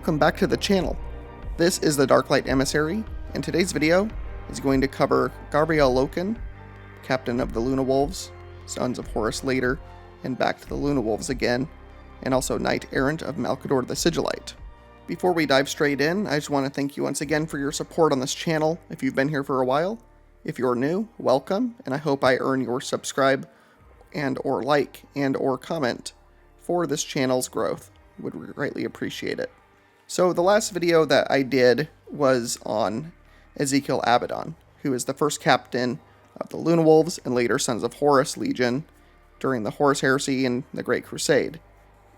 welcome back to the channel. This is the Darklight Emissary, and today's video is going to cover Garviel Loken, Captain of the Luna Wolves, Sons of Horus later, and back to the Luna Wolves again, and also Knight Errant of Malcador the Sigillite. Before we dive straight in, I just want to thank you once again for your support on this channel if you've been here for a while. If you're new, welcome, and I hope I earn your subscribe and or like and or comment for this channel's growth. Would greatly appreciate it. So the last video that I did was on Ezekiel Abaddon, who is the first captain of the Luna Wolves and later Sons of Horus Legion during the Horus Heresy and the Great Crusade.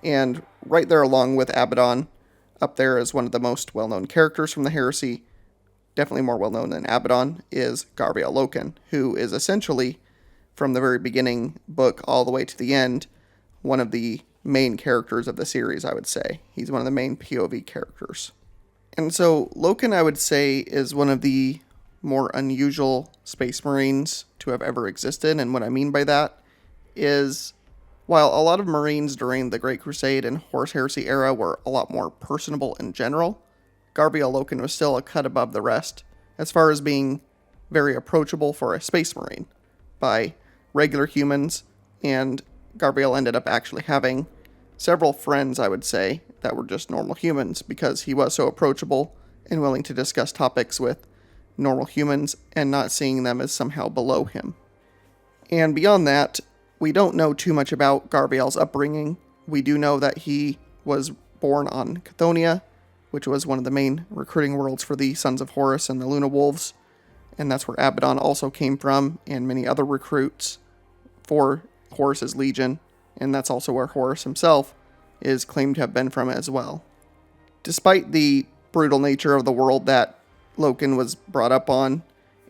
And right there along with Abaddon, up there as one of the most well-known characters from the Heresy, definitely more well-known than Abaddon, is Garviel Loken, who is essentially, from the very beginning book all the way to the end, one of the main characters of the series, I would say. He's one of the main POV characters. And so Loken, I would say, is one of the more unusual Space Marines to have ever existed. And what I mean by that is, while a lot of Marines during the Great Crusade and Horus Heresy era were a lot more personable in general, Garviel Loken was still a cut above the rest as far as being very approachable for a Space Marine by regular humans, and Garviel ended up actually having several friends, I would say, that were just normal humans because he was so approachable and willing to discuss topics with normal humans and not seeing them as somehow below him. And beyond that, we don't know too much about Garviel's upbringing. We do know that he was born on Chthoniya, which was one of the main recruiting worlds for the Sons of Horus and the Luna Wolves, and that's where Abaddon also came from, and many other recruits for Horus's Legion, and that's also where Horus himself is claimed to have been from as well. Despite the brutal nature of the world that Loken was brought up on,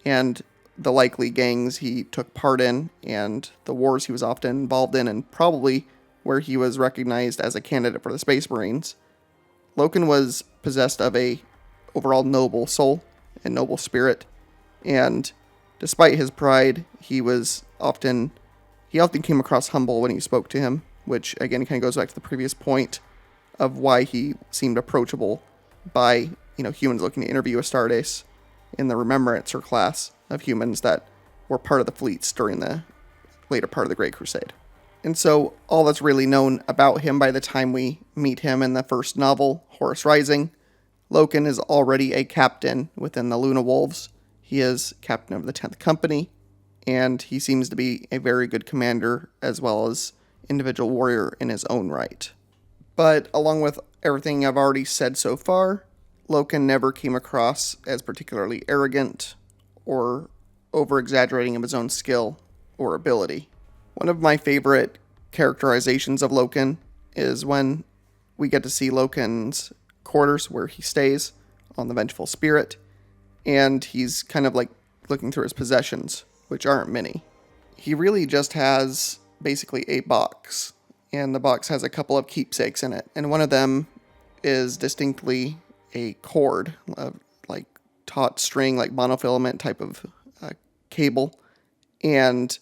and the likely gangs he took part in, and the wars he was often involved in, and probably where he was recognized as a candidate for the Space Marines, Loken was possessed of a overall noble soul and noble spirit, and despite his pride, he often came across humble when he spoke to him, which again kind of goes back to the previous point of why he seemed approachable by, humans looking to interview Astartes in the Remembrancer class of humans that were part of the fleets during the later part of the Great Crusade. And so all that's really known about him by the time we meet him in the first novel, Horus Rising, Loken is already a captain within the Luna Wolves. He is captain of the 10th Company, and he seems to be a very good commander as well as individual warrior in his own right. But along with everything I've already said so far, Loken never came across as particularly arrogant or over-exaggerating of his own skill or ability. One of my favorite characterizations of Loken is when we get to see Loken's quarters where he stays on the Vengeful Spirit, and he's kind of like looking through his possessions, which aren't many. He really just has basically a box, and the box has a couple of keepsakes in it, and one of them is distinctly a cord of like taut string, like monofilament type of cable, and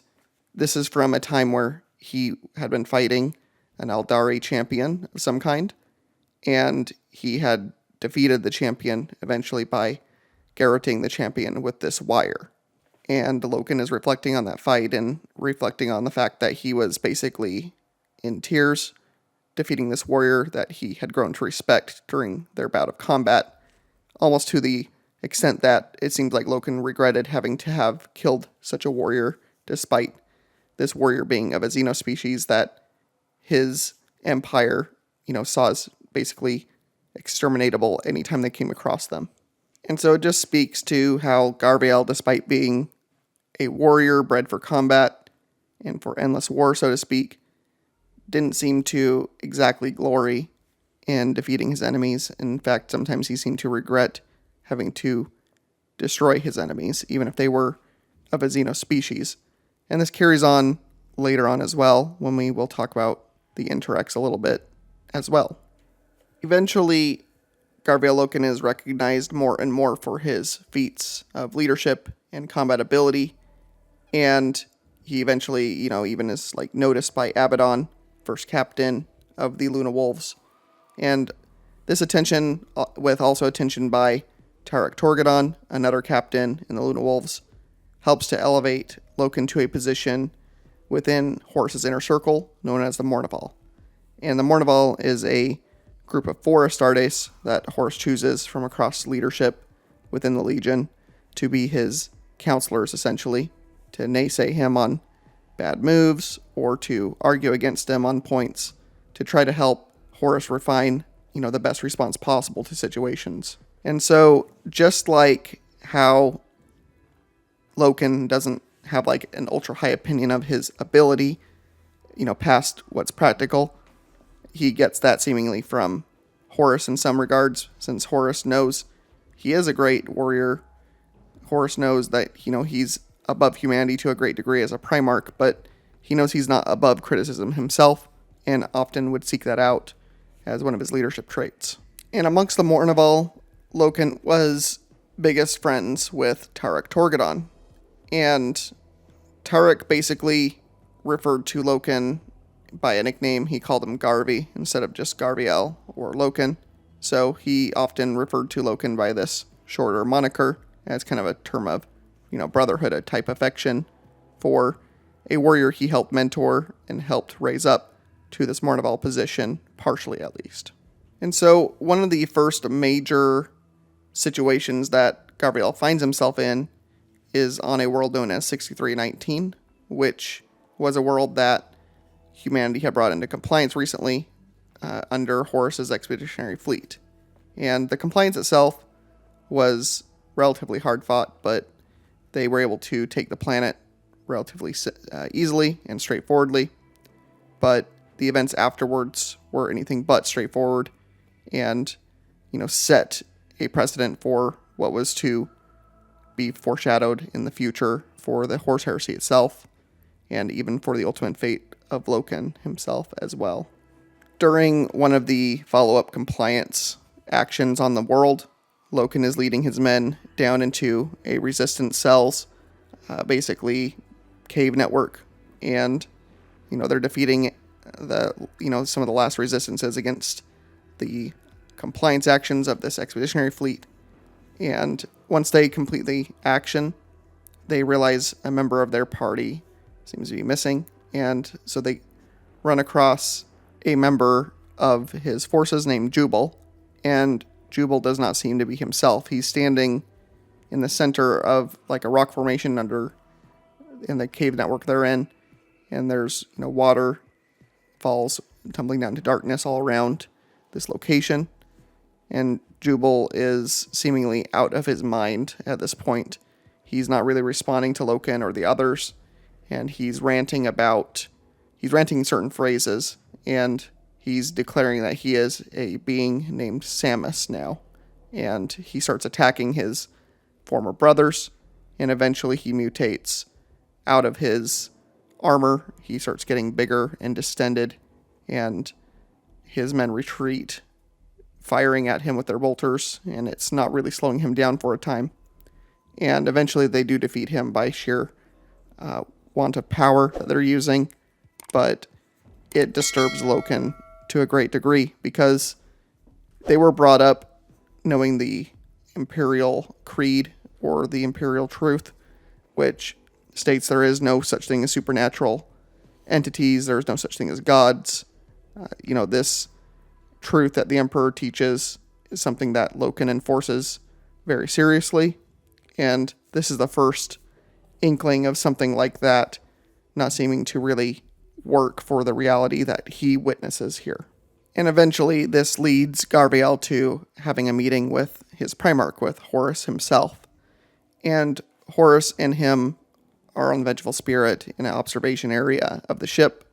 this is from a time where he had been fighting an Aldari champion of some kind, and he had defeated the champion eventually by garroting the champion with this wire. And Loken is reflecting on that fight and reflecting on the fact that he was basically in tears, defeating this warrior that he had grown to respect during their bout of combat, almost to the extent that it seemed like Loken regretted having to have killed such a warrior, despite this warrior being of a xenospecies that his empire, saw as basically exterminatable anytime they came across them. And so it just speaks to how Garviel, despite being a warrior bred for combat and for endless war, so to speak, didn't seem to exactly glory in defeating his enemies. In fact, sometimes he seemed to regret having to destroy his enemies, even if they were of a xenospecies. And this carries on later on as well, when we will talk about the Interrex a little bit as well. Eventually, Garviel Loken is recognized more and more for his feats of leadership and combat ability, and he eventually, even is noticed by Abaddon, first captain of the Luna Wolves, and This attention, with also attention by Tarek another captain in the Luna Wolves, helps to elevate Loken to a position within Horus's inner circle, known as the Mournival. And the Mournival is a group of 4 Astartes that Horus chooses from across leadership within the Legion to be his counselors, essentially, to naysay him on bad moves or to argue against him on points to try to help Horus refine, the best response possible to situations. And so, just like how Loken doesn't have like an ultra high opinion of his ability, past what's practical, he gets that seemingly from Horus in some regards, since Horus knows he is a great warrior. Horus knows that, he's above humanity to a great degree as a Primarch, but he knows he's not above criticism himself, and often would seek that out as one of his leadership traits. And amongst the Mournival, Loken was biggest friends with Tarek, and Tarek basically referred to Loken by a nickname. He called him Garvi instead of just Garviel or Loken, so he often referred to Loken by this shorter moniker as kind of a term of, brotherhood, a type affection for a warrior he helped mentor and helped raise up to this Mournival position, partially at least. And so one of the first major situations that Garviel finds himself in is on a world known as 6319, which was a world that humanity had brought into compliance recently under Horus's expeditionary fleet. And the compliance itself was relatively hard fought, but they were able to take the planet relatively easily and straightforwardly. But the events afterwards were anything but straightforward and, set a precedent for what was to be foreshadowed in the future for the Horus Heresy itself, and even for the ultimate fate of Loken himself as well. During one of the follow-up compliance actions on the world, Loken is leading his men down into a resistance cells, basically cave network, and they're defeating some of the last resistances against the compliance actions of this expeditionary fleet. And once they complete the action, they realize a member of their party seems to be missing, and so they run across a member of his forces named Jubal, and Jubal does not seem to be himself. He's standing in the center of like a rock formation in the cave network they're in, and there's water falls tumbling down to darkness all around this location, and Jubal is seemingly out of his mind at this point. He's not really responding to Loken or the others, and he's ranting certain phrases, and he's declaring that he is a being named Samus now, and he starts attacking his former brothers, and eventually he mutates out of his armor. He starts getting bigger and distended, and his men retreat, firing at him with their bolters, and it's not really slowing him down for a time. And eventually they do defeat him by sheer want of power that they're using, but it disturbs Loken to a great degree because they were brought up knowing the Imperial Creed or the Imperial Truth, which states there is no such thing as supernatural entities, there is no such thing as gods. This truth that the Emperor teaches is something that Loken enforces very seriously, and this is the first inkling of something like that not seeming to really work for the reality that he witnesses here. And eventually this leads Garviel to having a meeting with his Primarch, with Horus himself. And Horus and him are on the Vengeful Spirit in an observation area of the ship,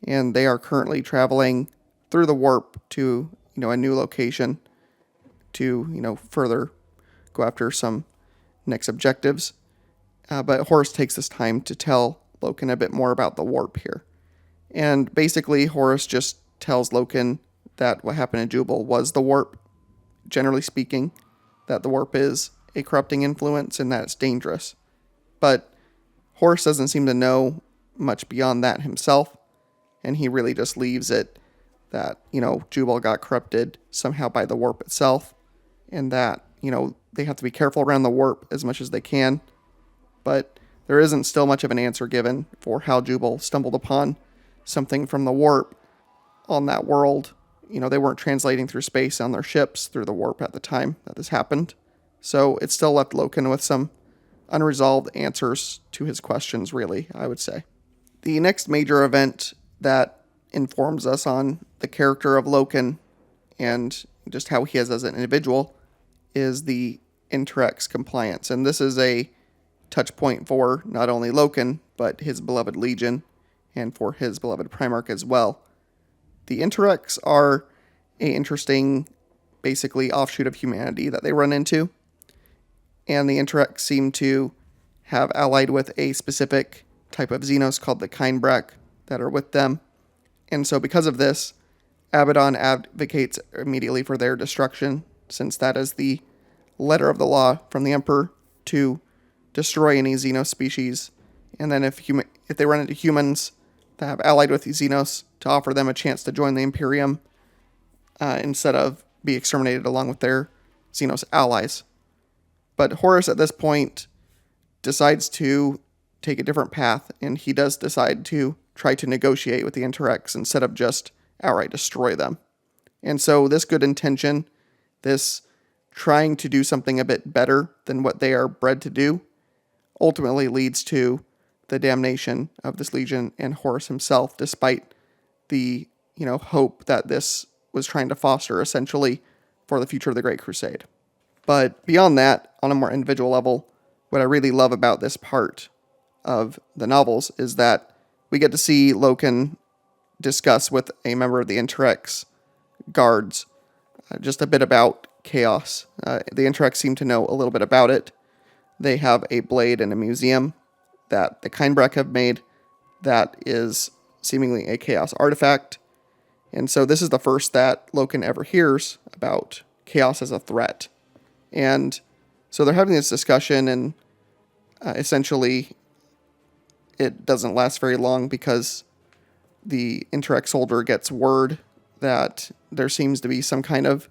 and they are currently traveling through the warp to, a new location to, further go after some next objectives. But Horus takes this time to tell Loken a bit more about the warp here. And basically, Horus just tells Loken that what happened to Jubal was the warp, generally speaking, that the warp is a corrupting influence and that it's dangerous. But Horus doesn't seem to know much beyond that himself, and he really just leaves it that, Jubal got corrupted somehow by the warp itself, and that, they have to be careful around the warp as much as they can. But there isn't still much of an answer given for how Jubal stumbled upon something from the warp on that world. They weren't translating through space on their ships through the warp at the time that this happened. So it still left Loken with some unresolved answers to his questions, really, I would say. The next major event that informs us on the character of Loken and just how he is as an individual is the Interrex compliance. And this is a touch point for not only Loken, but his beloved Legion, and for his beloved Primarch as well. The Interrex are an interesting, basically, offshoot of humanity that they run into. And the Interrex seem to have allied with a specific type of Xenos called the Kindbrak that are with them. And so because of this, Abaddon advocates immediately for their destruction, since that is the letter of the law from the Emperor to destroy any Xenos species. And then if they run into humans that have allied with the Xenos, to offer them a chance to join the Imperium instead of be exterminated along with their Xenos allies. But Horus at this point decides to take a different path, and he does decide to try to negotiate with the Interrex instead of just outright destroy them. And so this good intention, this trying to do something a bit better than what they are bred to do, ultimately leads to the damnation of this Legion and Horus himself, despite the, hope that this was trying to foster, essentially, for the future of the Great Crusade. But beyond that, on a more individual level, what I really love about this part of the novels is that we get to see Loken discuss with a member of the Interrex guards just a bit about chaos. The Interrex seem to know a little bit about it. They have a blade in a museum that the Kindbrak have made that is seemingly a chaos artifact. And so this is the first that Loken ever hears about chaos as a threat. And so they're having this discussion, and essentially it doesn't last very long because the Interrex soldier gets word that there seems to be some kind of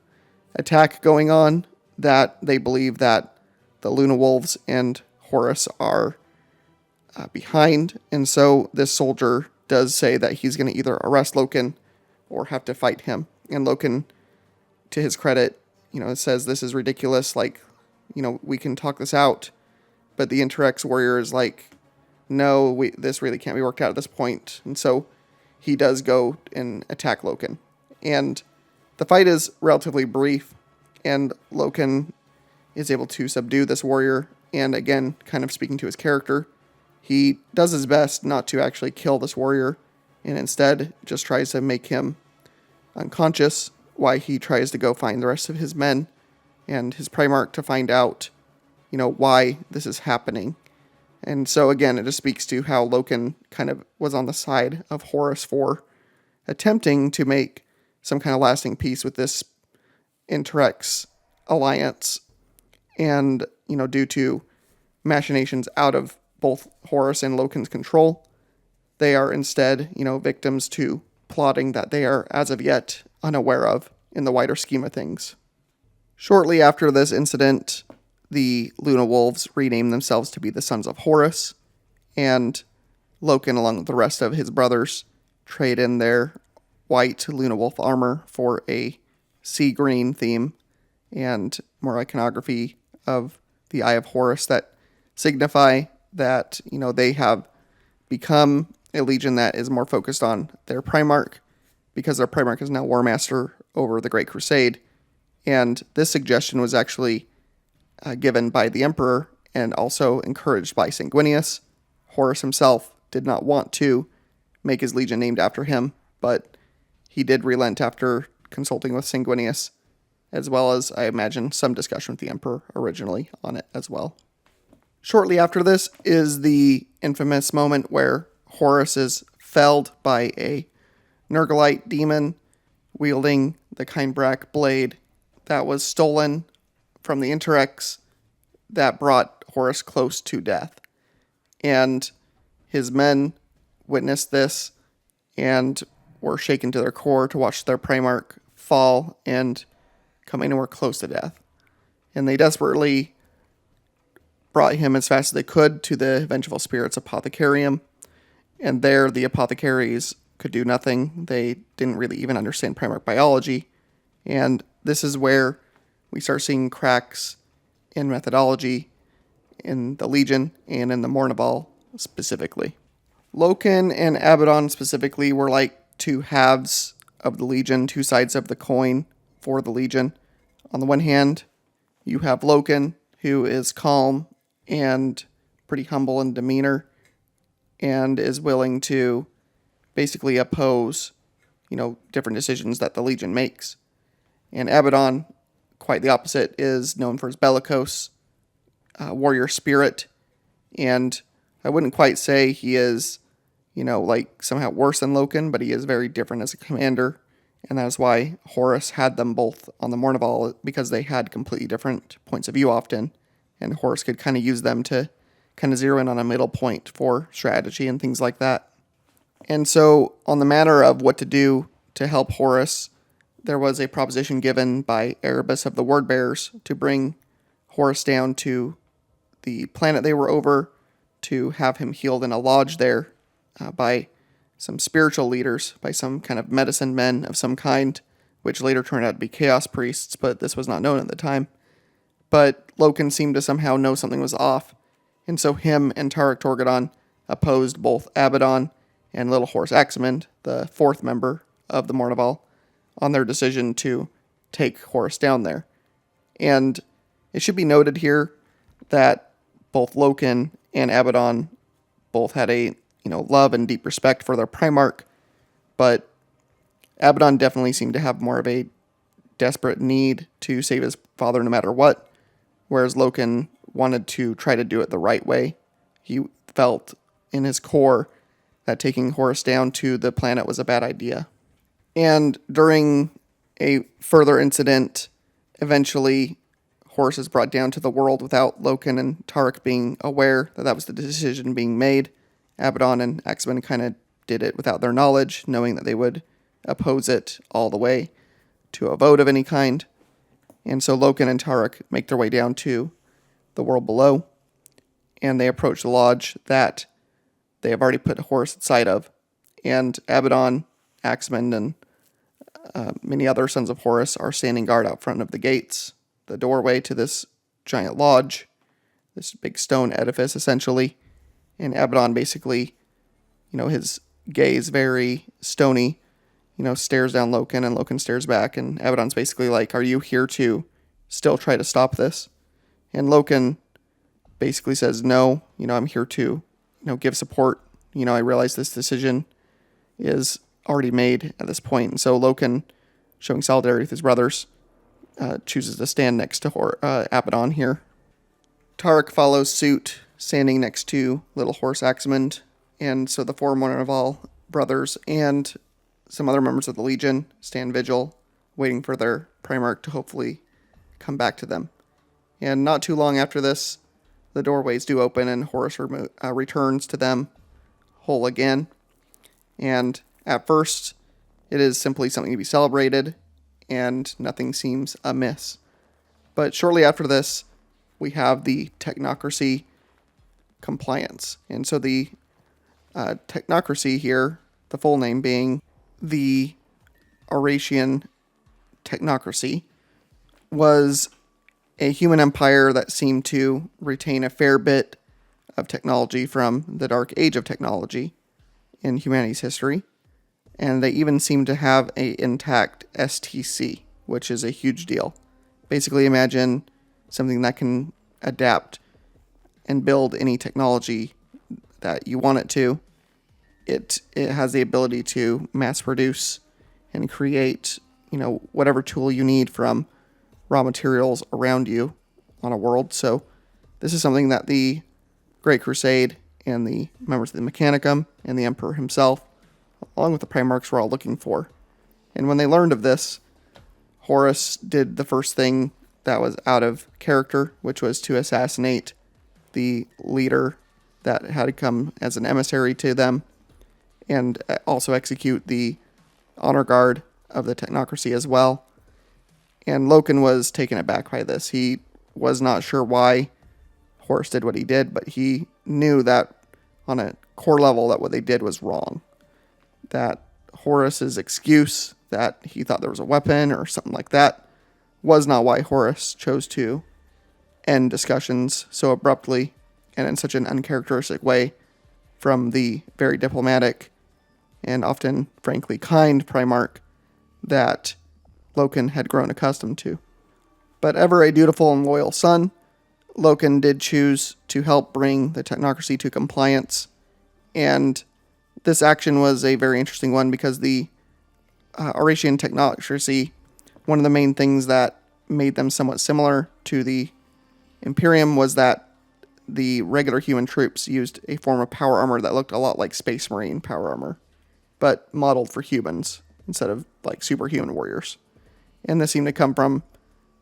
attack going on, that they believe that the Luna Wolves and Horus are behind. And so this soldier does say that he's going to either arrest Loken or have to fight him. And Loken, to his credit, says this is ridiculous. We can talk this out. But the Interrex warrior is like, no, this really can't be worked out at this point. And so he does go and attack Loken. And the fight is relatively brief, and Loken is able to subdue this warrior. And again, kind of speaking to his character, he does his best not to actually kill this warrior, and instead just tries to make him unconscious while he tries to go find the rest of his men and his Primarch to find out, why this is happening. And so again, it just speaks to how Loken kind of was on the side of Horus for attempting to make some kind of lasting peace with this Interrex alliance. And, due to machinations out of both Horus and Loken's control, they are instead, victims to plotting that they are, as of yet, unaware of in the wider scheme of things. Shortly after this incident, the Luna Wolves rename themselves to be the Sons of Horus, and Loken, along with the rest of his brothers, trade in their white Luna Wolf armor for a sea green theme and more iconography of the Eye of Horus that signify that, they have become a legion that is more focused on their Primarch, because their Primarch is now War Master over the Great Crusade. And this suggestion was actually given by the Emperor and also encouraged by Sanguinius. Horus himself did not want to make his legion named after him, but he did relent after consulting with Sanguinius, as well as, I imagine, some discussion with the Emperor originally on it as well. Shortly after this is the infamous moment where Horus is felled by a Nergalite demon wielding the Kindbrak blade that was stolen from the Interrex that brought Horus close to death. And his men witnessed this and were shaken to their core to watch their Primarch fall and come anywhere close to death. And they desperately brought him as fast as they could to the Vengeful Spirits Apothecarium. And there, the apothecaries could do nothing. They didn't really even understand Primarch biology. And this is where we start seeing cracks in methodology in the Legion and in the Mournival specifically. Loken and Abaddon specifically were like two halves of the Legion, two sides of the coin for the Legion. On the one hand, you have Loken, who is calm and pretty humble in demeanor and is willing to basically oppose, different decisions that the Legion makes. And Abaddon, quite the opposite, is known for his bellicose warrior spirit. And I wouldn't quite say he is, somehow worse than Loken, but he is very different as a commander. And that is why Horus had them both on the Mournival, because they had completely different points of view often. And Horus could kind of use them to kind of zero in on a middle point for strategy and things like that. And so on the matter of what to do to help Horus, there was a proposition given by Erebus of the Wordbearers to bring Horus down to the planet they were over, to have him healed in a lodge there by some spiritual leaders, by some kind of medicine men of some kind, which later turned out to be chaos priests, but this was not known at the time. But Loken seemed to somehow know something was off, and so him and Tarik Torgadon opposed both Abaddon and Little Horus Axmund, the fourth member of the Mournival, on their decision to take Horus down there. And it should be noted here that both Loken and Abaddon both had a love and deep respect for their Primarch, but Abaddon definitely seemed to have more of a desperate need to save his father no matter what, whereas Loken wanted to try to do it the right way. He felt in his core that taking Horus down to the planet was a bad idea. And during a further incident, eventually Horus is brought down to the world without Loken and Tarik being aware that that was the decision being made. Abaddon and Axmund kind of did it without their knowledge, knowing that they would oppose it all the way to a vote of any kind. And so Loken and Tarik make their way down to the world below, and they approach the lodge that they have already put Horus inside of. And Abaddon, Axmund, and many other sons of Horus are standing guard out front of the gates, the doorway to this giant lodge, this big stone edifice essentially. And Abaddon basically, his gaze very stony, stares down Loken, and Loken stares back, and Abaddon's basically like, are you here to still try to stop this? And Loken basically says, no, I'm here to, give support. I realize this decision is already made at this point. And so Loken, showing solidarity with his brothers, chooses to stand next to Abaddon here. Tarik follows suit, standing next to Little Horus Axmund. And so the four Mournival brothers and some other members of the Legion stand vigil, waiting for their Primarch to hopefully come back to them. And not too long after this, the doorways do open and Horus returns to them whole again. And at first, it is simply something to be celebrated, and nothing seems amiss. But shortly after this, we have the technocracy compliance. And so the technocracy here, the full name being the Auratian technocracy, was a human empire that seemed to retain a fair bit of technology from the Dark Age of technology in humanity's history. And they even seem to have an intact STC, which is a huge deal. Basically, imagine something that can adapt and build any technology that you want it to. It has the ability to mass produce and create, whatever tool you need from raw materials around you on a world. So this is something that the Great Crusade and the members of the Mechanicum and the Emperor himself, along with the Primarchs, were all looking for. And when they learned of this, Horus did the first thing that was out of character, which was to assassinate the leader that had come as an emissary to them, and also execute the honor guard of the technocracy as well. And Loken was taken aback by this. He was not sure why Horus did what he did, but he knew that on a core level that what they did was wrong. That Horus's excuse that he thought there was a weapon or something like that was not why Horus chose to end discussions so abruptly and in such an uncharacteristic way from the very diplomatic and often, frankly, kind Primarch that Loken had grown accustomed to. But ever a dutiful and loyal son, Loken did choose to help bring the technocracy to compliance, and this action was a very interesting one because the Aurasian technocracy, one of the main things that made them somewhat similar to the Imperium was that the regular human troops used a form of power armor that looked a lot like Space Marine power armor, but modeled for humans instead of like superhuman warriors. And this seemed to come from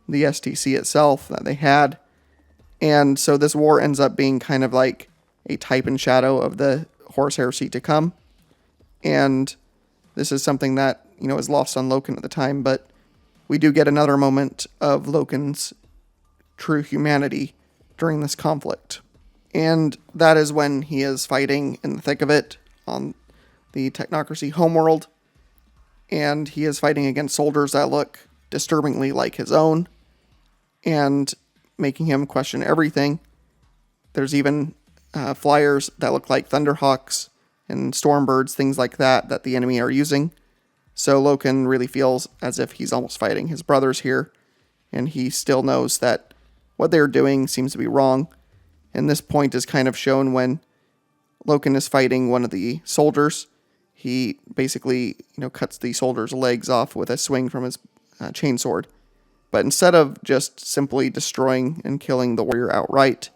the STC itself that they had. And so this war ends up being kind of like a type and shadow of the Horus heresy to come. And this is something that, is lost on Loken at the time, but we do get another moment of Loken's true humanity during this conflict. And that is when he is fighting in the thick of it on the technocracy homeworld. And he is fighting against soldiers that look disturbingly like his own and making him question everything. There's even flyers that look like Thunderhawks and Stormbirds, things like that the enemy are using. So Loken really feels as if he's almost fighting his brothers here, and he still knows that what they're doing seems to be wrong. And this point is kind of shown when Loken is fighting one of the soldiers. He basically, cuts the soldier's legs off with a swing from his chainsword. But instead of just simply destroying and killing the warrior outright,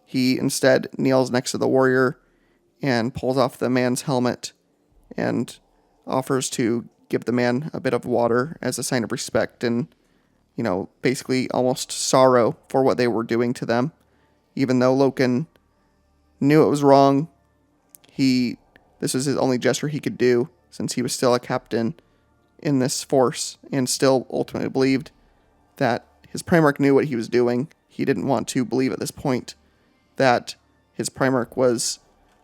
he instead kneels next to the warrior and pulls off the man's helmet and offers to give the man a bit of water as a sign of respect and, basically almost sorrow for what they were doing to them. Even though Loken knew it was wrong, this was his only gesture he could do since he was still a captain in this force and still ultimately believed that his Primarch knew what he was doing. He didn't want to believe at this point that his Primarch was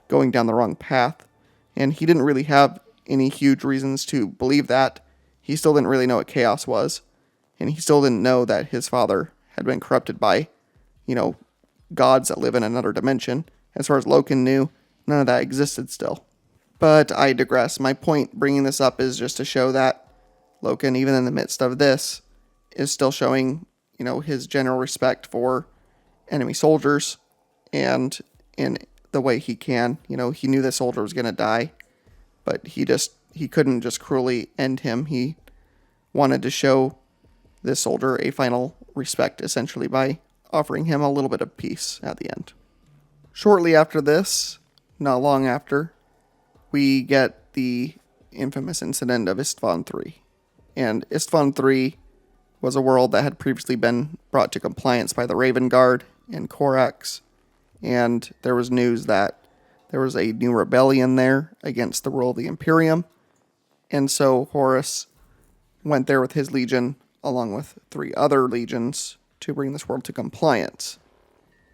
going down the wrong path, and he didn't really have any huge reasons to believe that. He still didn't really know what chaos was, and he still didn't know that his father had been corrupted by, gods that live in another dimension. As far as Loken knew, none of that existed still. But I digress. My point bringing this up is just to show that Loken, even in the midst of this, is still showing, his general respect for enemy soldiers, and in the way he can. He knew the soldier was going to die, but he couldn't just cruelly end him. He wanted to show this soldier a final respect, essentially, by offering him a little bit of peace at the end. Shortly after this, not long after, we get the infamous incident of Istvan III. And Istvan III was a world that had previously been brought to compliance by the Raven Guard and Korax, and there was news that there was a new rebellion there against the rule of the Imperium, and so Horus went there with his legion, along with 3 other legions, to bring this world to compliance.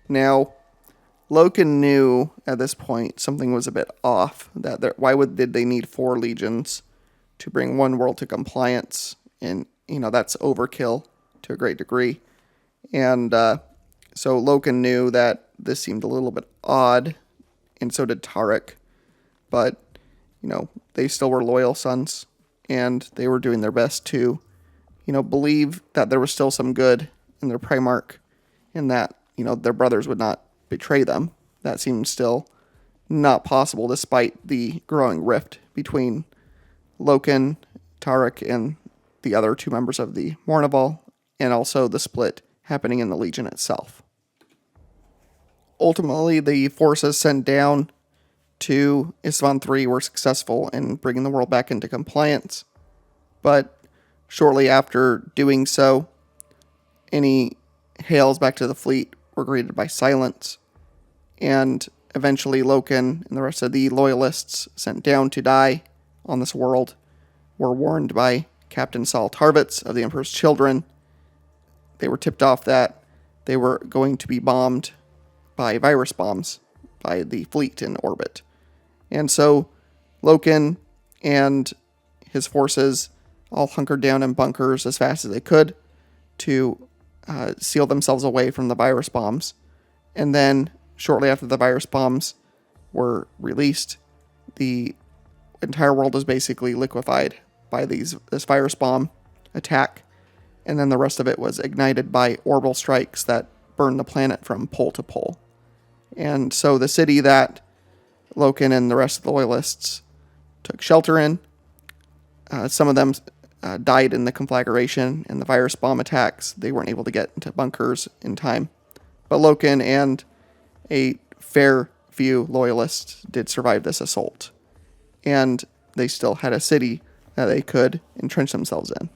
Now, Loken knew at this point something was a bit off. Did they need 4 legions to bring one world to compliance? And, that's overkill to a great degree. And so Loken knew that this seemed a little bit odd, and so did Tarek. But, they still were loyal sons, and they were doing their best to, believe that there was still some good in their Primarch, and that, their brothers would not betray them. That seemed still not possible despite the growing rift between Loken, Tarek, and the other 2 members of the Mournival, and also the split happening in the Legion itself. Ultimately, the forces sent down to Istvan III were successful in bringing the world back into compliance, but shortly after doing so, any hails back to the fleet were greeted by silence, and eventually Loken and the rest of the loyalists sent down to die on this world were warned by Captain Saul Tarvitz of the Emperor's Children. They were tipped off that they were going to be bombed by virus bombs by the fleet in orbit. And so Loken and his forces all hunkered down in bunkers as fast as they could to seal themselves away from the virus bombs. And then shortly after the virus bombs were released, the entire world was basically liquefied by this virus bomb attack. And then the rest of it was ignited by orbital strikes that burned the planet from pole to pole. And so the city that Loken and the rest of the loyalists took shelter in, some of them died in the conflagration and the virus bomb attacks. They weren't able to get into bunkers in time. But Loken and a fair few loyalists did survive this assault. And they still had a city that they could entrench themselves in.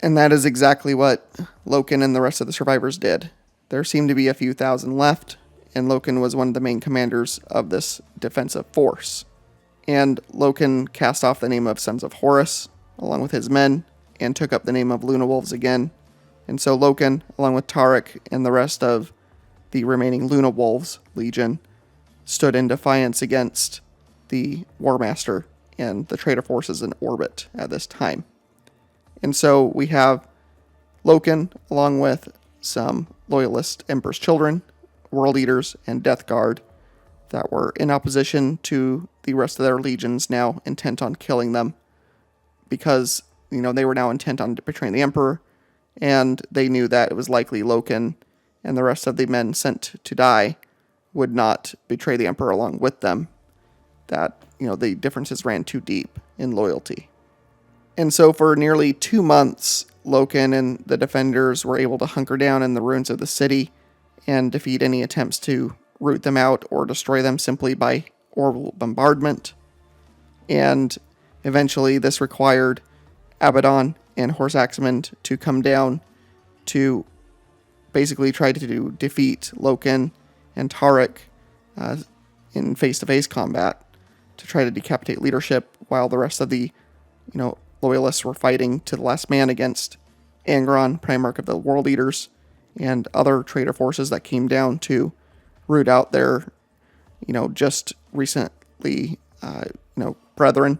And that is exactly what Loken and the rest of the survivors did. There seemed to be a few thousand left, and Loken was one of the main commanders of this defensive force. And Loken cast off the name of Sons of Horus, along with his men, and took up the name of Luna Wolves again. And so Loken, along with Tarek and the rest of the remaining Luna Wolves Legion, stood in defiance against the War Master and the traitor forces in orbit at this time. And so we have Loken, along with some loyalist Emperor's Children, World Eaters, and Death Guard that were in opposition to the rest of their legions, now intent on killing them because, they were now intent on betraying the Emperor, and they knew that it was likely Loken and the rest of the men sent to die would not betray the Emperor along with them, that, the differences ran too deep in loyalty. And so for nearly 2 months, Loken and the defenders were able to hunker down in the ruins of the city and defeat any attempts to root them out or destroy them simply by orbital bombardment. And eventually this required Abaddon and Horus Aximand to come down to basically try to defeat Loken and Tarek in face-to-face combat to try to decapitate leadership, while the rest of the, loyalists were fighting to the last man against Angron, Primarch of the World Eaters, and other traitor forces that came down to root out their, just recently, brethren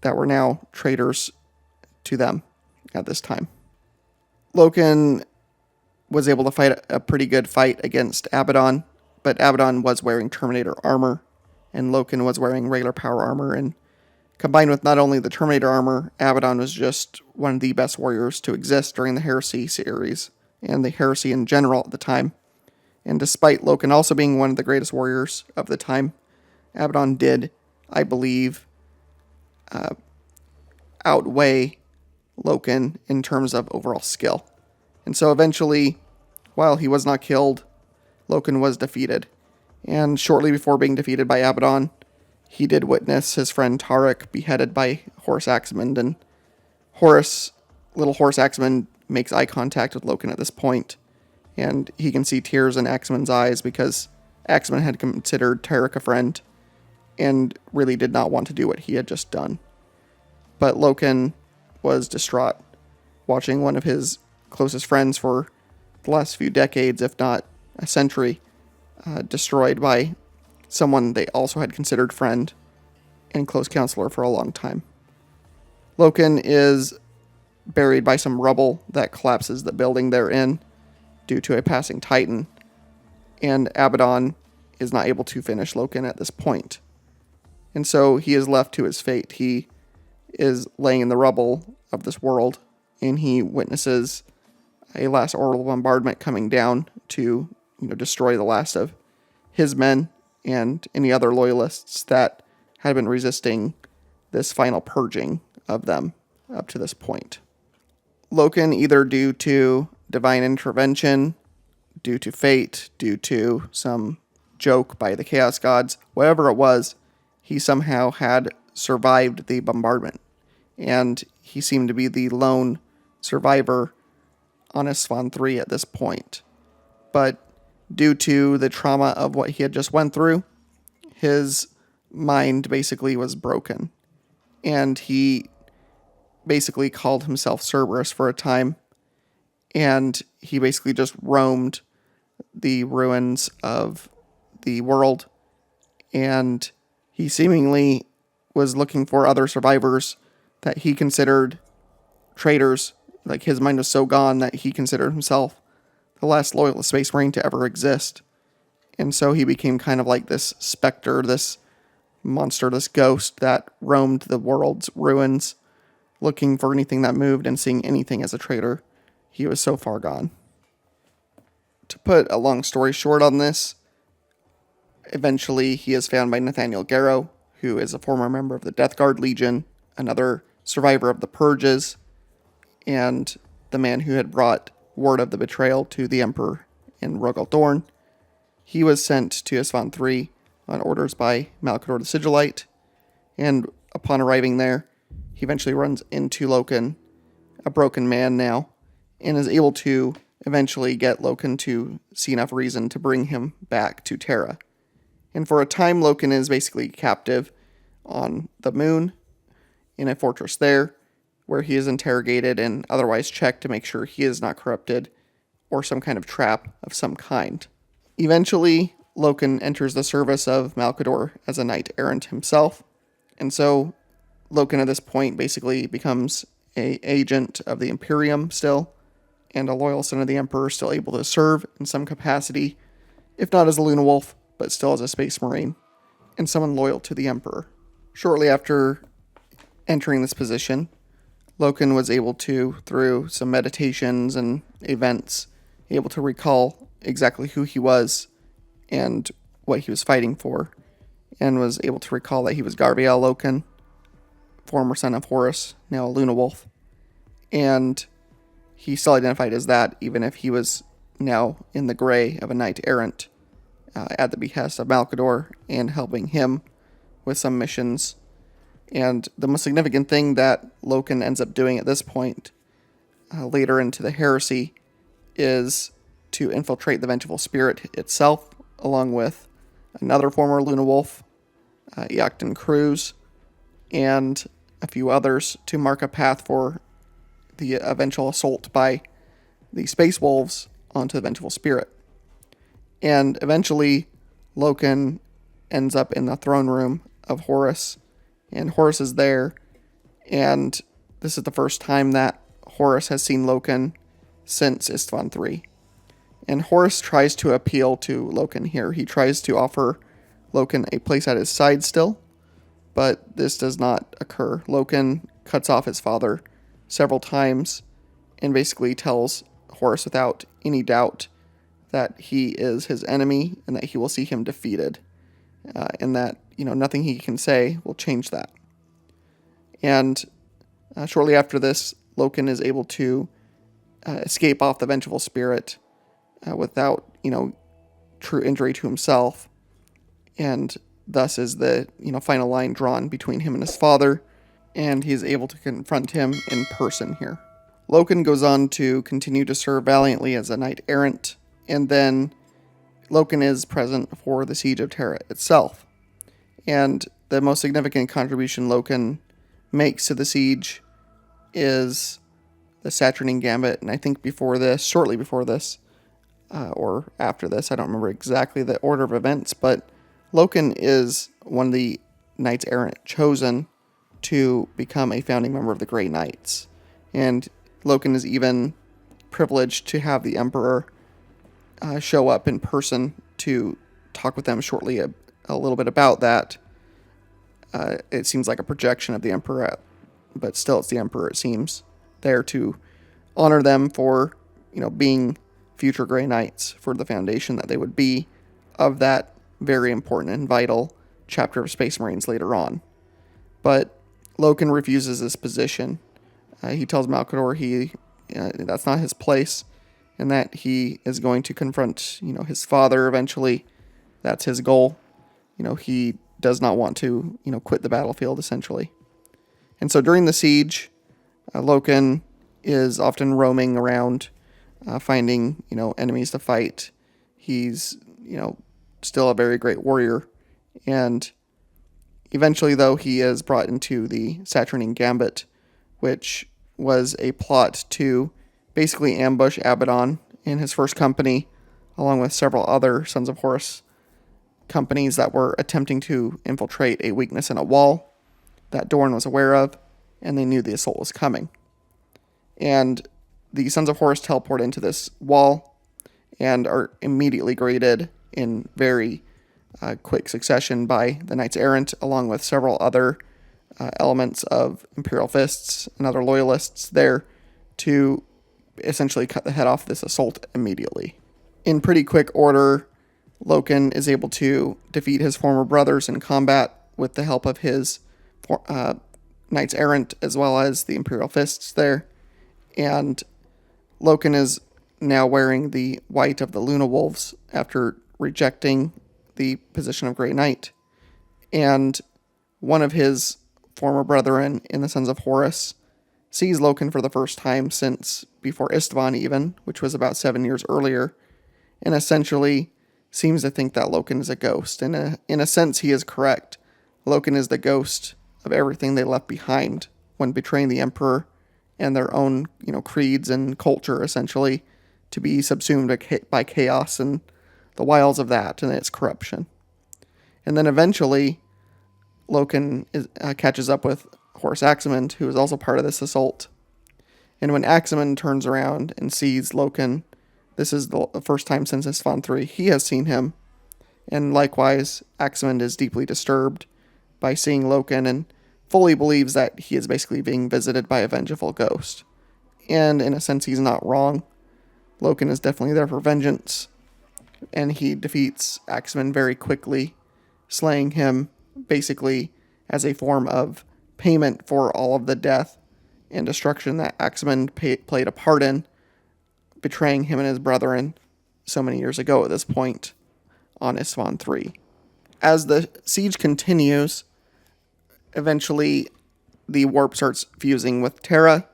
that were now traitors to them at this time. Loken was able to fight a pretty good fight against Abaddon, but Abaddon was wearing Terminator armor, and Loken was wearing regular power armor, and combined with not only the Terminator armor, Abaddon was just one of the best warriors to exist during the Heresy series, and the Heresy in general at the time. And despite Loken also being one of the greatest warriors of the time, Abaddon did, I believe, outweigh Loken in terms of overall skill. And so eventually, while he was not killed, Loken was defeated. And shortly before being defeated by Abaddon, he did witness his friend Tarek beheaded by Horus Aximand, and little Horus Aximand makes eye contact with Loken at this point, and he can see tears in Aximand's eyes because Aximand had considered Tarek a friend and really did not want to do what he had just done. But Loken was distraught, watching one of his closest friends for the last few decades, if not a century, destroyed by someone they also had considered friend and close counselor for a long time. Loken is buried by some rubble that collapses the building they're in due to a passing Titan, and Abaddon is not able to finish Loken at this point. And so he is left to his fate. He is laying in the rubble of this world, and he witnesses a last orbital bombardment coming down to, destroy the last of his men and any other loyalists that had been resisting this final purging of them up to this point. Loken, either due to divine intervention, due to fate, due to some joke by the Chaos Gods, whatever it was, he somehow had survived the bombardment. And he seemed to be the lone survivor on Isfahan 3 at this point. But due to the trauma of what he had just went through, his mind basically was broken. And he basically called himself Cerberus for a time, and he basically just roamed the ruins of the world, and he seemingly was looking for other survivors that he considered traitors. Like, his mind was so gone that he considered himself the last loyalist space marine to ever exist. And so he became kind of like this specter, this monster, this ghost that roamed the world's ruins, looking for anything that moved and seeing anything as a traitor. He was so far gone. To put a long story short on this, eventually he is found by Nathaniel Garrow, who is a former member of the Death Guard Legion, another survivor of the Purges, and the man who had brought word of the betrayal to the Emperor in Rogal Dorn. He was sent to Isstvan III on orders by Malcador the Sigillite, and upon arriving there, he eventually runs into Loken, a broken man now, and is able to eventually get Loken to see enough reason to bring him back to Terra. And for a time, Loken is basically captive on the moon in a fortress there, where he is interrogated and otherwise checked to make sure he is not corrupted or some kind of trap of some kind. Eventually, Loken enters the service of Malcador as a knight-errant himself, and so Loken at this point basically becomes an agent of the Imperium still, and a loyal son of the Emperor, still able to serve in some capacity, if not as a Luna Wolf, but still as a Space Marine, and someone loyal to the Emperor. Shortly after entering this position, Loken was able to, through some meditations and events, able to recall exactly who he was and what he was fighting for, and was able to recall that he was Garviel Loken, former son of Horus, now a Luna Wolf, and he still identified as that, even if he was now in the gray of a knight-errant, at the behest of Malcador and helping him with some missions. And the most significant thing that Loken ends up doing at this point, later into the heresy, is to infiltrate the Vengeful Spirit itself, along with another former Luna Wolf, Iacton Cruz, and a few others, to mark a path for the eventual assault by the Space Wolves onto the Vengeful Spirit. And eventually, Loken ends up in the throne room of Horus, and Horus is there, and this is the first time that Horus has seen Loken since Isstvan III. And Horus tries to appeal to Loken here. He tries to offer Loken a place at his side still, but this does not occur. Loken cuts off his father several times and basically tells Horus without any doubt that he is his enemy and that he will see him defeated, and that nothing he can say will change that. And shortly after this, Loken is able to escape off the Vengeful Spirit without true injury to himself, and thus is the final line drawn between him and his father, and he is able to confront him in person here. Loken goes on to continue to serve valiantly as a knight-errant, and then Loken is present for the Siege of Terra itself. And the most significant contribution Loken makes to the siege is the Saturnine Gambit, and I think shortly before this, or after this, I don't remember exactly the order of events, but Loken is one of the Knights Errant chosen to become a founding member of the Grey Knights. And Loken is even privileged to have the Emperor show up in person to talk with them shortly a little bit about that. It seems like a projection of the Emperor, but still it's the Emperor, it seems, there to honor them for, being future Grey Knights, for the foundation that they would be of that very important and vital chapter of Space Marines later on. But Loken refuses this position. He tells Malcador that's not his place, and that he is going to confront, his father eventually. That's his goal. He does not want to, quit the battlefield, essentially. And so during the siege, Loken is often roaming around, finding, enemies to fight. He's, still a very great warrior. And eventually, though, he is brought into the Saturnine Gambit, which was a plot to basically ambush Abaddon and his first company, along with several other Sons of Horus companies that were attempting to infiltrate a weakness in a wall that Dorn was aware of, and they knew the assault was coming. And the Sons of Horus teleport into this wall and are immediately greeted in very quick succession by the Knights Errant, along with several other elements of Imperial Fists and other loyalists there to essentially cut the head off this assault immediately. In pretty quick order, Loken is able to defeat his former brothers in combat with the help of his Knights Errant as well as the Imperial Fists there. And Loken is now wearing the white of the Luna Wolves after rejecting the position of Grey Knight. And one of his former brethren in the Sons of Horus sees Loken for the first time since before Istvan even, which was about 7 years earlier, and essentially seems to think that Loken is a ghost. And in a sense, he is correct. Loken is the ghost of everything they left behind when betraying the Emperor and their own, creeds and culture, essentially, to be subsumed by chaos and the wiles of that and its corruption. And then eventually, Loken catches up with Horus Aximand, who is also part of this assault. And when Aximand turns around and sees Loken, this is the first time since Istvan III he has seen him. And likewise, Aximand is deeply disturbed by seeing Loken and fully believes that he is basically being visited by a vengeful ghost. And in a sense, he's not wrong. Loken is definitely there for vengeance, and he defeats Aximand very quickly, slaying him basically as a form of payment for all of the death and destruction that Aximand played a part in, betraying him and his brethren so many years ago at this point on Istvan III. As the siege continues, eventually the warp starts fusing with Terra,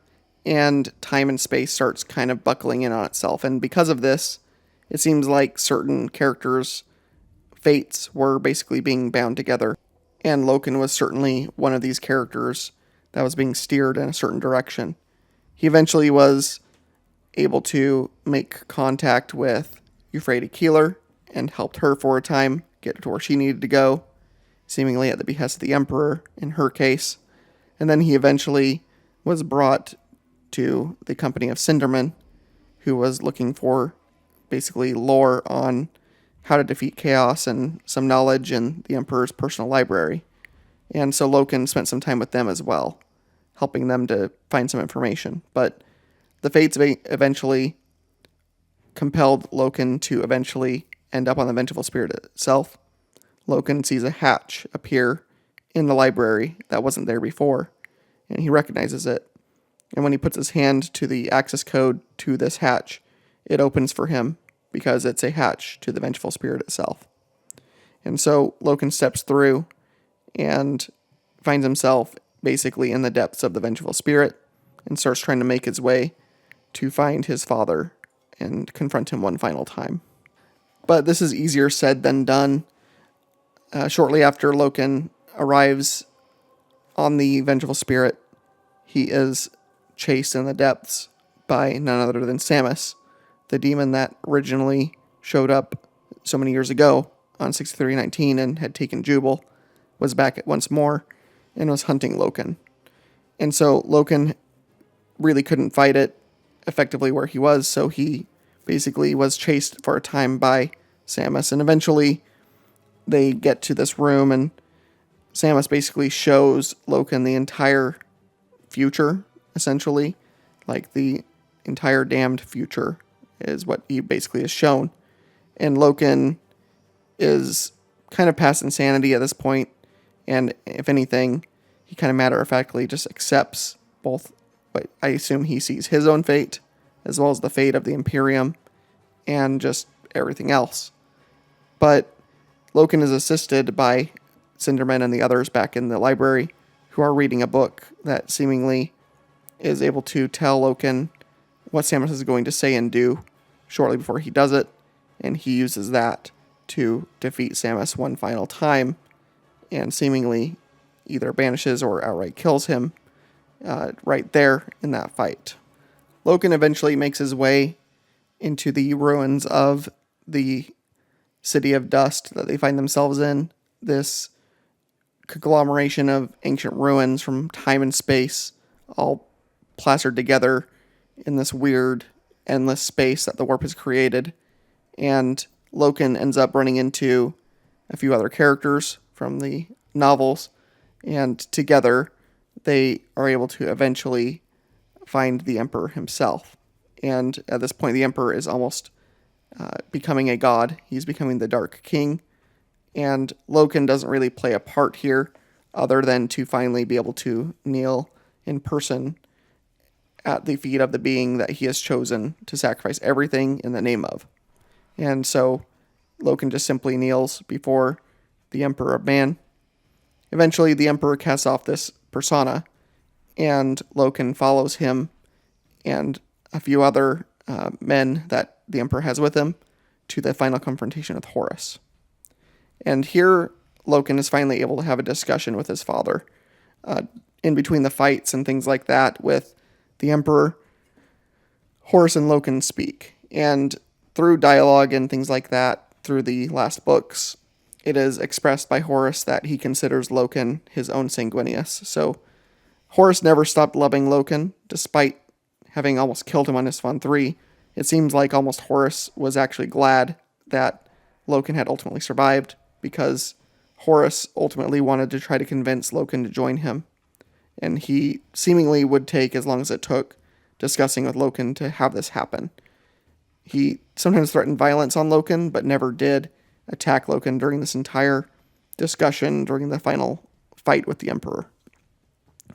and time and space starts kind of buckling in on itself. And because of this, it seems like certain characters' fates were basically being bound together. And Loken was certainly one of these characters that was being steered in a certain direction. He eventually was able to make contact with 40kLore and helped her for a time get to where she needed to go, seemingly at the behest of the Emperor in her case. And then he eventually was brought to the company of Cinderman, who was looking for basically lore on how to defeat chaos and some knowledge in the Emperor's personal library. And so Loken spent some time with them as well, helping them to find some information. But the fates eventually compelled Loken to eventually end up on the Vengeful Spirit itself. Loken sees a hatch appear in the library that wasn't there before, and he recognizes it. And when he puts his hand to the access code to this hatch, it opens for him because it's a hatch to the Vengeful Spirit itself. And so Loken steps through and finds himself basically in the depths of the Vengeful Spirit and starts trying to make his way to find his father and confront him one final time. But this is easier said than done. Shortly after Loken arrives on the Vengeful Spirit, he is chased in the depths by none other than Samus, the demon that originally showed up so many years ago on 6319 and had taken Jubal, was back once more and was hunting Loken. And so Loken really couldn't fight it effectively where he was, so he basically was chased for a time by Samus, and eventually they get to this room, and Samus basically shows Loken the entire future, essentially. Like, the entire damned future is what he basically is shown. And Loken is kind of past insanity at this point, and if anything, he kind of matter-of-factly just accepts both, but I assume he sees his own fate, as well as the fate of the Imperium, and just everything else. But Loken is assisted by Cinderman and the others back in the library, who are reading a book that seemingly is able to tell Loken what Samus is going to say and do shortly before he does it, and he uses that to defeat Samus one final time, and seemingly either banishes or outright kills him right there in that fight. Loken eventually makes his way into the ruins of the city of dust that they find themselves in. This conglomeration of ancient ruins from time and space, all plastered together in this weird, endless space that the warp has created. And Loken ends up running into a few other characters from the novels, and together they are able to eventually find the Emperor himself. And at this point, the Emperor is almost becoming a god. He's becoming the Dark King. And Loken doesn't really play a part here other than to finally be able to kneel in person at the feet of the being that he has chosen to sacrifice everything in the name of. And so Loken just simply kneels before the Emperor of Man. Eventually, the Emperor casts off this persona, and Loken follows him and a few other men that the Emperor has with him to the final confrontation with Horus. And here, Loken is finally able to have a discussion with his father. In between the fights and things like that with the Emperor, Horus and Loken speak. And through dialogue and things like that, through the last books, it is expressed by Horus that he considers Loken his own Sanguinius. So Horus never stopped loving Loken, despite having almost killed him on Isstvan 3. It seems like almost Horus was actually glad that Loken had ultimately survived, because Horus ultimately wanted to try to convince Loken to join him. And he seemingly would take as long as it took discussing with Loken to have this happen. He sometimes threatened violence on Loken, but never did attack Loken during this entire discussion during the final fight with the Emperor.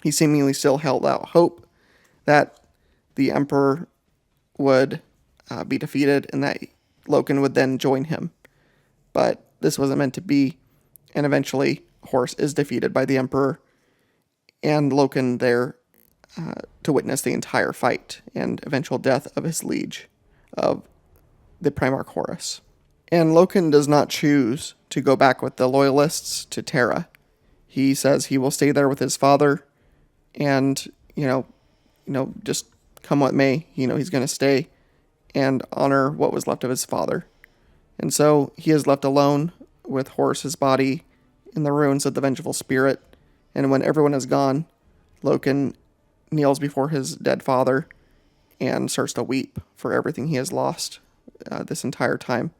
He seemingly still held out hope that the Emperor would be defeated and that Loken would then join him. But this wasn't meant to be, and eventually Horus is defeated by the Emperor, and Loken there to witness the entire fight and eventual death of his liege, of the Primarch Horus. And Loken does not choose to go back with the Loyalists to Terra. He says he will stay there with his father, and, just come what may, he's going to stay and honor what was left of his father. And so he is left alone with Horus's body in the ruins of the Vengeful Spirit, and when everyone is gone, Loken kneels before his dead father and starts to weep for everything he has lost this entire time,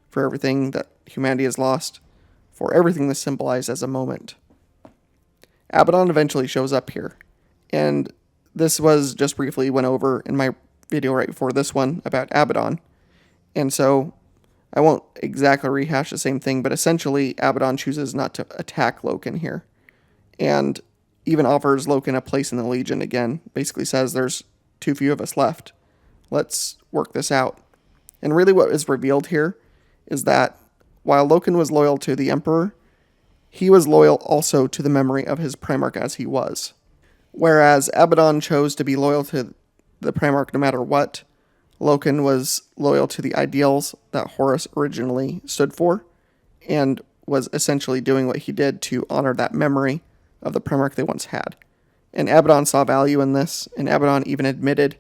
for everything that humanity has lost, for everything this symbolized as a moment. Abaddon eventually shows up here, and this was just briefly went over in my video right before this one about Abaddon, and so I won't exactly rehash the same thing, but essentially Abaddon chooses not to attack Loken here, and even offers Loken a place in the Legion again. Basically says there's too few of us left. Let's work this out. And really what is revealed here is that while Loken was loyal to the Emperor, he was loyal also to the memory of his Primarch as he was. Whereas Abaddon chose to be loyal to the Primarch no matter what, Loken was loyal to the ideals that Horus originally stood for, and was essentially doing what he did to honor that memory of the Primarch they once had. And Abaddon saw value in this, and Abaddon even admitted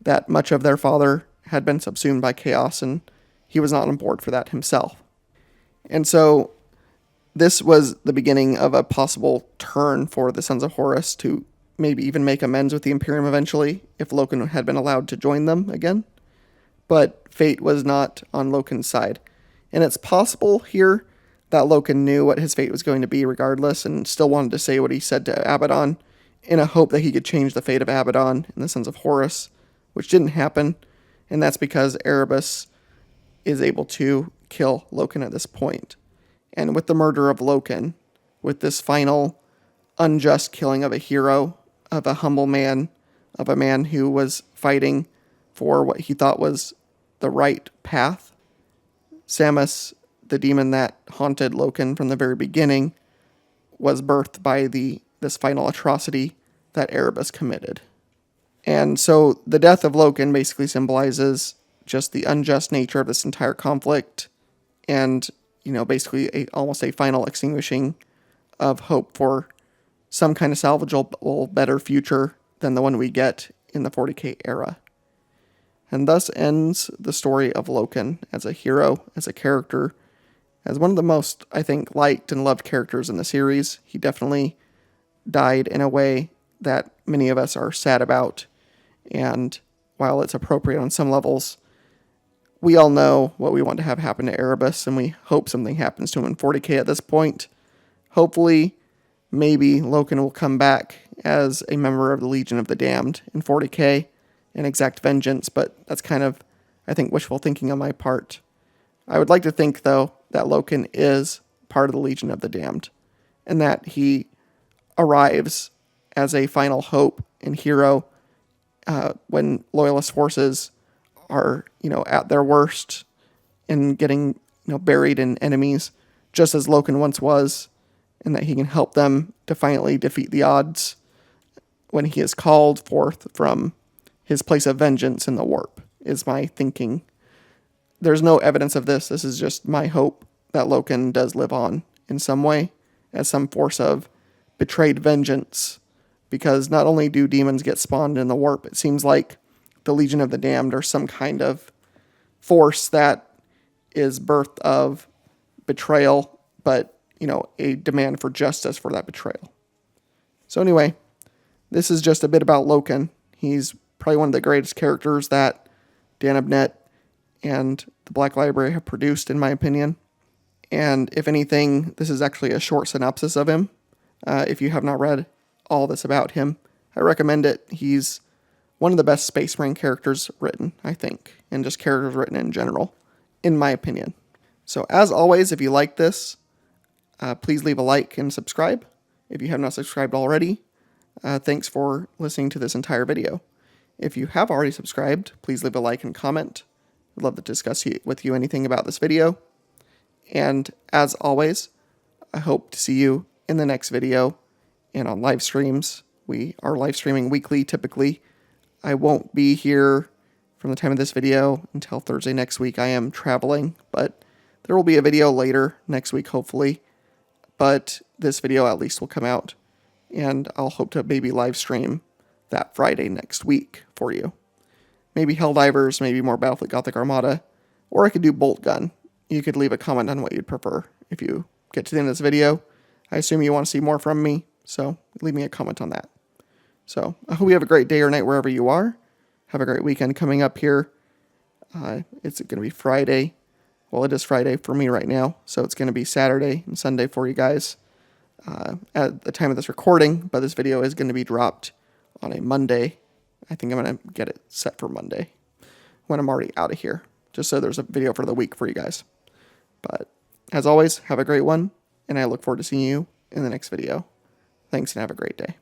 that much of their father had been subsumed by chaos, and he was not on board for that himself. And so this was the beginning of a possible turn for the Sons of Horus to maybe even make amends with the Imperium eventually, if Loken had been allowed to join them again. But fate was not on Loken's side. And it's possible here that Loken knew what his fate was going to be regardless, and still wanted to say what he said to Abaddon in a hope that he could change the fate of Abaddon and the Sons of Horus, which didn't happen, and that's because Erebus is able to kill Loken at this point. And with the murder of Loken, with this final unjust killing of a hero, of a humble man, of a man who was fighting for what he thought was the right path, Samus, the demon that haunted Loken from the very beginning, was birthed by this final atrocity that Erebus committed. And so the death of Loken basically symbolizes just the unjust nature of this entire conflict, and, basically almost a final extinguishing of hope for some kind of salvageable, better future than the one we get in the 40k era. And thus ends the story of Loken as a hero, as a character, as one of the most, I think, liked and loved characters in the series. He definitely died in a way that many of us are sad about, and while it's appropriate on some levels, we all know what we want to have happen to Erebus, and we hope something happens to him in 40k at this point. Hopefully, maybe Loken will come back as a member of the Legion of the Damned in 40k and exact vengeance, but that's kind of, I think, wishful thinking on my part. I would like to think, though, that Loken is part of the Legion of the Damned, and that he arrives as a final hope and hero when Loyalist forces are, at their worst and getting, buried in enemies, just as Loken once was, and that he can help them defiantly defeat the odds when he is called forth from his place of vengeance in the warp, is my thinking. There's no evidence of this. This is just my hope that Loken does live on in some way as some force of betrayed vengeance, because not only do demons get spawned in the warp, it seems like the Legion of the Damned are some kind of force that is birth of betrayal, but, a demand for justice for that betrayal. So anyway, this is just a bit about Loken. He's probably one of the greatest characters that Dan Abnett and the Black Library have produced, in my opinion. And if anything, this is actually a short synopsis of him. If you have not read all this about him, I recommend it. He's one of the best Space Marine characters written, I think, and just characters written in general, in my opinion. So as always, if you like this, please leave a like and subscribe. If you have not subscribed already, thanks for listening to this entire video. If you have already subscribed, please leave a like and comment. I'd love to discuss with you anything about this video. And as always, I hope to see you in the next video and on live streams. We are live streaming weekly, typically. I won't be here from the time of this video until Thursday next week. I am traveling, but there will be a video later next week, hopefully. But this video at least will come out, and I'll hope to maybe live stream that Friday next week for you. Maybe Helldivers, maybe more Battlefleet Gothic Armada, or I could do Bolt Gun. You could leave a comment on what you'd prefer. If you get to the end of this video, I assume you want to see more from me, so leave me a comment on that. So I hope you have a great day or night wherever you are. Have a great weekend coming up here. It's going to be Friday. Well, it is Friday for me right now, so it's going to be Saturday and Sunday for you guys at the time of this recording, but this video is going to be dropped on a Monday. I think I'm going to get it set for Monday when I'm already out of here, just so there's a video for the week for you guys. But as always, have a great one, and I look forward to seeing you in the next video. Thanks, and have a great day.